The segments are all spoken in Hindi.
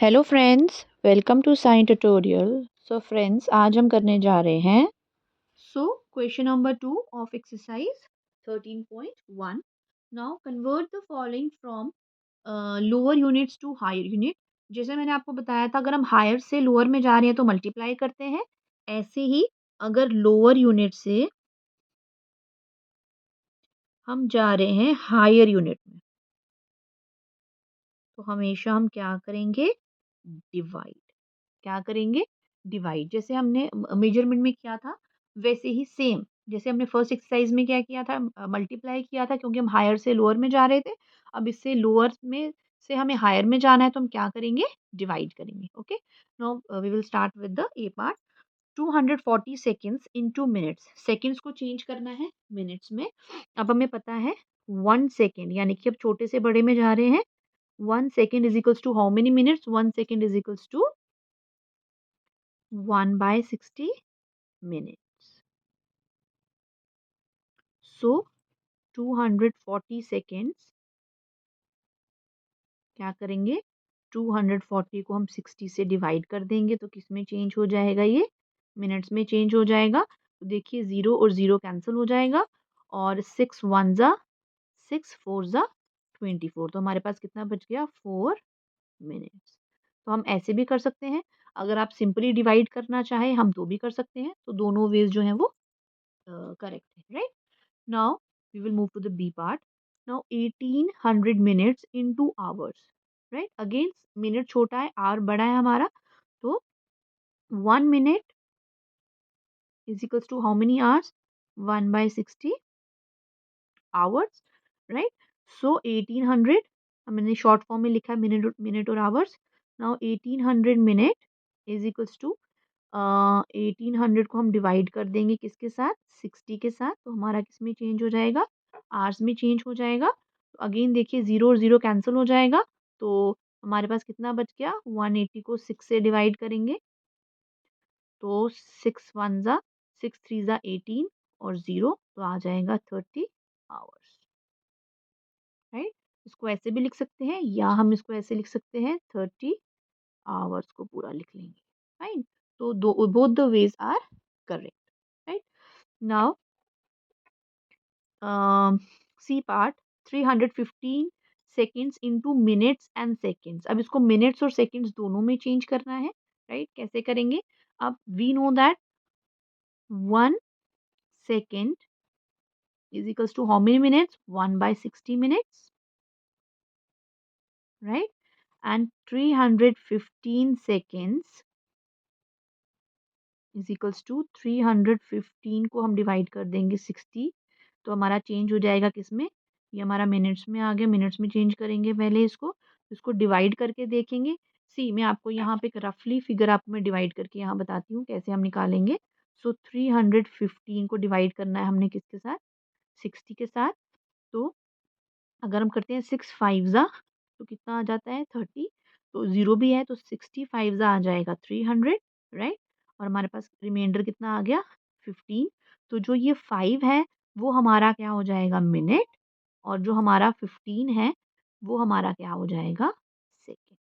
Hello friends, welcome to science tutorial. So friends, आज हम करने जा रहे हैं question number 2 of exercise 13.1। Now convert the following from lower units to higher unit. जैसे मैंने आपको बताया था, अगर हम हायर से लोअर में जा रहे हैं तो मल्टीप्लाई करते हैं। ऐसे ही अगर लोअर यूनिट से हम जा रहे हैं हायर यूनिट में तो हमेशा हम क्या करेंगे? डिवाइड। क्या करेंगे? डिवाइड। जैसे हमने मेजरमेंट में किया था वैसे ही सेम, जैसे हमने फर्स्ट एक्सरसाइज में क्या किया था, मल्टीप्लाई किया था क्योंकि हम हायर से लोअर में जा रहे थे। अब इससे लोअर में से हमें हायर में जाना है तो हम क्या करेंगे? डिवाइड करेंगे। Okay, now we will start with the A part. 240 seconds into minutes. Seconds को चेंज करना है मिनट्स में। अब हमें पता है 1 सेकेंड, यानी कि अब छोटे से बड़े में जा रहे हैं। 1 second is equals to how many minutes? 1 second is equals to 1/60 minutes. So 240 seconds क्या करेंगे? 240 को हम 60 से डिवाइड कर देंगे तो किस में चेंज हो जाएगा? ये मिनट्स में चेंज हो जाएगा। तो देखिए, जीरो और जीरो कैंसिल हो जाएगा और 6 1 जा 6 4 जा 24। तो हमारे पास कितना बच गया? 4 मिनट्स। तो हम ऐसे भी कर सकते हैं। अगर आप सिंपली डिवाइड करना चाहें हम तो भी कर सकते हैं। तो दोनों वेज जो है वो करेक्ट है, right? Now we will move to the B part. Now 1800 minutes into hours, right? Again minute छोटा है, hour बड़ा है हमारा, तो 1 minute is equals to how many hours? 1/60 hours, right? So 1800 हमने शॉर्ट फॉर्म में लिखा है, मिनट और hours. Now 1800 minute is equals to 1800 को हम डिवाइड कर देंगे किसके साथ? 60 के साथ। तो हमारा किस में चेंज हो जाएगा? आवर्स में चेंज हो जाएगा। तो अगेन देखिए, जीरो और जीरो कैंसिल हो जाएगा तो हमारे पास कितना बच गया? 180 को 6 से डिवाइड करेंगे तो 6 1 जा 6 3 जा 18 और जीरो तो आ जाएगा 30 आवर्स, राइट? इसको ऐसे भी लिख सकते हैं या हम इसको ऐसे लिख सकते हैं, 30 आवर्स को पूरा लिख लेंगे। फाइन। तो दो both the ways are correct, right? Now C part. 315 seconds into minutes and seconds. अब इसको मिनट्स और सेकेंड्स दोनों में चेंज करना है, राइट? कैसे करेंगे? अब we know that 1 second is equals to how many minutes? 1/60 minutes, right? And 315 seconds is equals to 315 को हम डिवाइड कर देंगे 60 तो हमारा चेंज हो जाएगा किस में? ये हमारा मिनट्स में आ गया। मिनट्स में चेंज करेंगे पहले इसको डिवाइड करके देखेंगे। सी मैं आपको यहाँ पे एक रफली फिगर आपको मैं डिवाइड करके यहाँ बताती हूँ कैसे हम निकालेंगे। सो 315 को डिवाइड करना है हमने किसके साथ? 60 के साथ। तो अगर हम करते हैं 6 5 जा तो कितना आ जाता है? 30। तो ज़ीरो भी है तो 60 5 जा आ जाएगा 300, राइट? और हमारे पास रिमाइंडर कितना आ गया? 15। तो जो ये 5 है वो हमारा क्या हो जाएगा? मिनट। और जो हमारा 15 है वो हमारा क्या हो जाएगा? सेकेंड।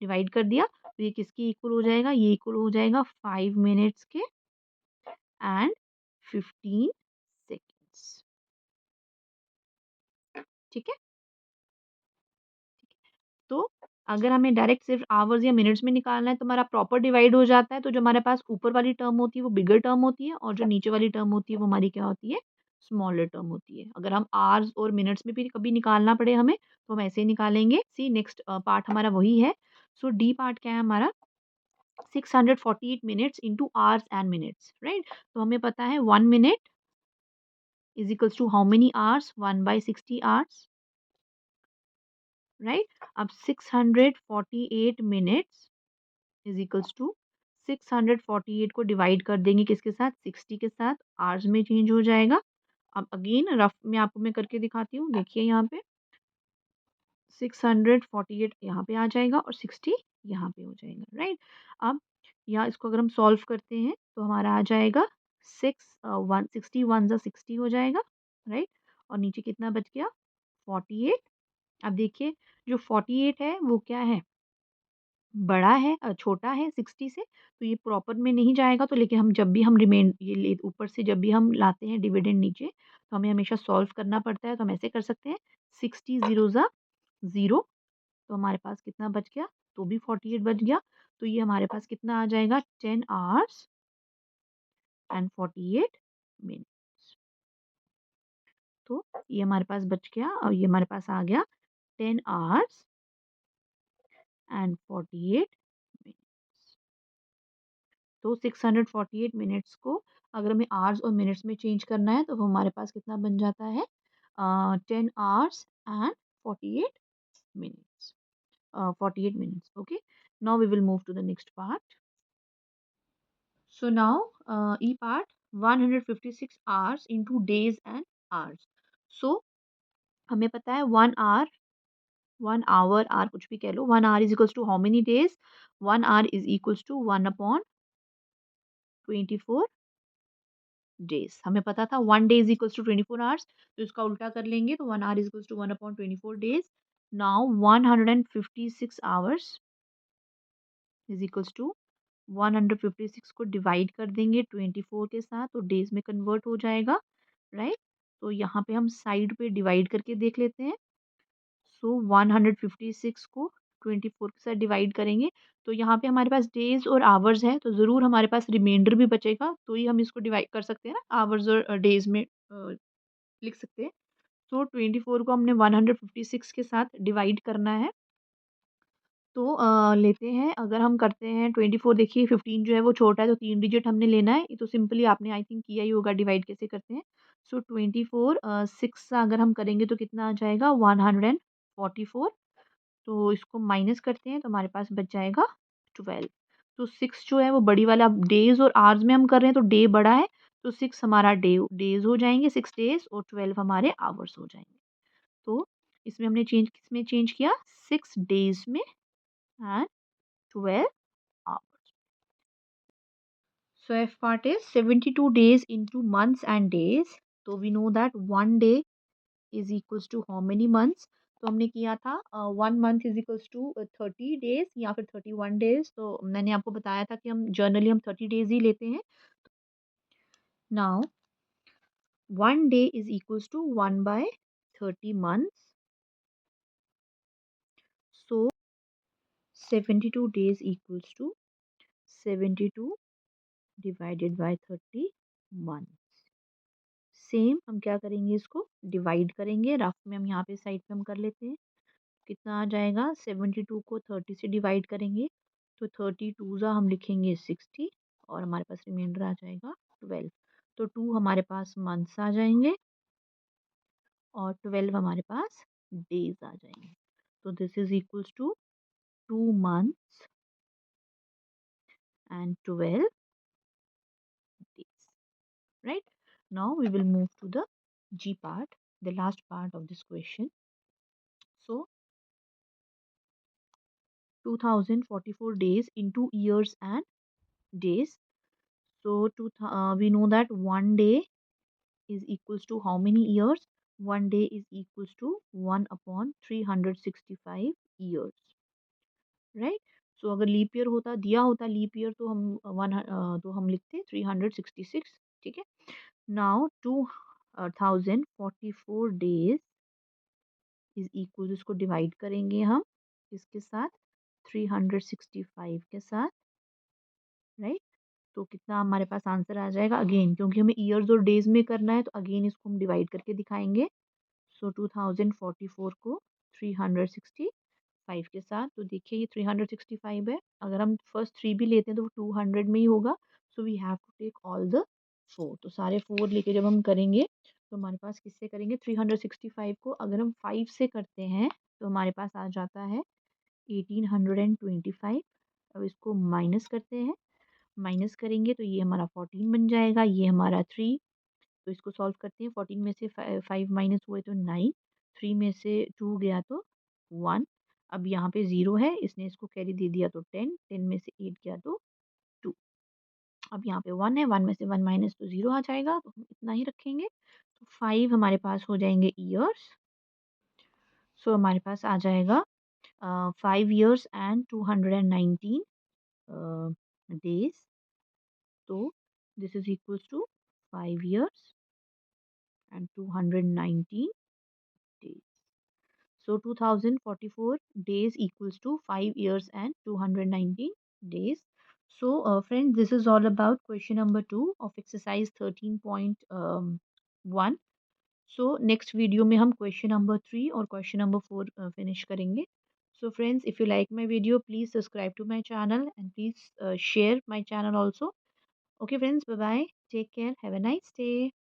डिवाइड कर दिया तो ये किसकी इक्वल हो जाएगा? ये इक्वल हो जाएगा 5 मिनट्स के एंड 15 सेकेंड्स। ठीक है? तो अगर हमें डायरेक्ट सिर्फ आवर्स या मिनट्स में निकालना है तो हमारा प्रॉपर डिवाइड हो जाता है। तो जो हमारे पास ऊपर वाली टर्म होती है वो बिगर टर्म होती है और जो नीचे वाली टर्म होती है वो हमारी क्या होती है? स्मॉलर टर्म होती है। अगर हम आवर्स और मिनट्स में भी कभी निकालना पड़े हमें तो हम ऐसे ही निकालेंगे। सी नेक्स्ट पार्ट हमारा वही है। सो डी पार्ट क्या है हमारा? 648 minutes into hours and minutes, right? तो हमें पता है 1 minute is equals to how many hours? 1/60 hours, right? अब 648 मिनट्स इज इक्वल्स टू 648 को डिवाइड कर देंगे किसके साथ? 60 के साथ। आवर्स में चेंज हो जाएगा। अब अगेन रफ में आपको मैं करके दिखाती हूँ। देखिए यहाँ पे 648 यहाँ पे आ जाएगा और 60 यहाँ पे हो जाएगा, राइट? अब यहाँ इसको अगर हम सॉल्व करते हैं तो हमारा आ जाएगा 160 हो जाएगा, राइट? और नीचे कितना बच गया? 48। अब देखिए जो 48 है वो क्या है? बड़ा है छोटा है 60 से, तो ये प्रॉपर में नहीं जाएगा, तो लेकिन हम जब भी हम ये ले ऊपर से जब भी हम लाते हैं डिविडेंड नीचे, तो हमें हमेशा सॉल्व करना पड़ता है। तो हम ऐसे कर सकते हैं 60 ज़ीरो ज़ा 0, तो हमारे पास कितना बच गया? तो भी 48 बच गया। तो ये हमारे पास कितना आ जाएगा 10 आवर्स एंड 48 मिनट्स। तो ये हमारे पास बच गया और ये हमारे पास आ गया 10 आवर्स एंड 48 मिनट्स। तो 648 मिनट्स को अगर हमें आवर्स और मिनट्स में चेंज करना है तो वो हमारे पास कितना बन जाता है 10 hours and 48 minutes. 48 minutes. Okay. Now we will move to the next part. So now E part 156 hours into days and hours. So हमें पता है 1 hour आर कुछ भी कह लो 1 hour is equals to how many days? 1 hour is equals to 1/24 days. हमें पता था 1 day is equals to 24 hours, तो इसका उल्टा कर लेंगे तो 1 hour is equals to 1/24 days. Now 156 hours is equals to 156 को डिवाइड कर देंगे 24 के साथ, तो डेज में कन्वर्ट हो जाएगा, राइट। तो यहाँ पे हम साइड पे डिवाइड करके देख लेते हैं। सो 156 को 24 के साथ डिवाइड करेंगे, तो यहाँ पे हमारे पास डेज और आवर्स है, तो ज़रूर हमारे पास रिमाइंडर भी बचेगा, तो ही हम इसको डिवाइड कर सकते हैं ना, आवर्स और डेज में लिख सकते हैं। सो 24 को हमने 156 के साथ डिवाइड करना है। तो लेते हैं, अगर हम करते हैं 24, देखिए 15 जो है वो छोटा है, तो 3 डिजिट हमने लेना है। ये तो सिंपली आपने आई थिंक किया ही होगा डिवाइड कैसे करते हैं। सो 24 6 से अगर हम करेंगे तो कितना आ जाएगा 144। तो इसको माइनस करते हैं तो हमारे पास बच जाएगा 12। तो 6 जो है वो बड़ी वाला, डेज़ और आवर्स में हम कर रहे हैं तो डे बड़ा है, तो 6 हमारा डेज़ हो जाएँगे, 6 डेज़, और 12 हमारे आवर्स हो जाएँगे। तो इसमें हमने चेंज किसमें चेंज किया? 6 डेज़ में and 12 hours. So F part is 72 days into months and days. So we know that 1 day is equals to how many months? तो हमने किया था 1 month is equals to 30 days या फिर 31 days। तो मैंने आपको बताया था कि हम जनरली हम 30 days ही लेते हैं। Now 1 day is equals to 1/30 months. So 72 days equals to 72 divided by 30 months. Same हम क्या करेंगे, इसको डिवाइड करेंगे, रफ में हम यहाँ पे साइड पे हम कर लेते हैं। कितना आ जाएगा 72 को 30 से डिवाइड करेंगे तो 32 ज़ा हम लिखेंगे 60 और हमारे पास रिमाइंडर आ जाएगा 12। तो 2 हमारे पास मंथ्स आ जाएंगे और 12 हमारे पास डेज आ जाएंगे। तो this is equals to 2 months and 12 days, right? Now we will move to the G part, the last part of this question. So 2044 days into years and days. So we know that 1 day is equals to how many years? 1 day is equals to 1/365 years, right? So अगर लीप ईयर होता, दिया होता लीप ईयर, तो हम तो हम लिखते 366, ठीक है। नाउ 2044 days इज इक्वल, इसको डिवाइड करेंगे हम इसके साथ 365 के साथ, राइट। तो कितना हमारे पास आंसर आ जाएगा, अगेन क्योंकि हमें ईयर्स और डेज में करना है तो अगेन इसको हम डिवाइड करके दिखाएंगे। सो 2044 को 365 के साथ, तो देखिए ये 365 है, अगर हम फर्स्ट 3 भी लेते हैं तो वो 200 में ही होगा। So we have to take all the 4, तो सारे 4 लेके जब हम करेंगे तो हमारे पास किससे करेंगे 365 को अगर हम 5 से करते हैं तो हमारे पास आ जाता है 1825। अब इसको माइनस करते हैं, माइनस करेंगे तो ये हमारा 14 बन जाएगा, ये हमारा 3। तो इसको सॉल्व करते हैं, 14 में से 5 माइनस हुए तो 9, 3 में से 2 गया तो 1। अब यहाँ पे 0 है, इसने इसको कैरी दे दिया तो 10, 10 में से 8 गया तो 2। अब यहाँ पे 1 है, 1 में से 1 माइनस तो 0 आ जाएगा, तो हम इतना ही रखेंगे। तो 5 हमारे पास हो जाएंगे ईयर्स। सो हमारे पास आ जाएगा 5 years and 219 days. So this is equals to 5 years and 219 days. So 2044 days equals to 5 years and 219 days. So friends, this is all about question number 2 of exercise 13.1. So next video में हम question number 3 और question number 4 finish करेंगे. So friends, if you like my video, please subscribe to my channel and please share my channel also. Okay friends, bye bye. Take care. Have a nice day.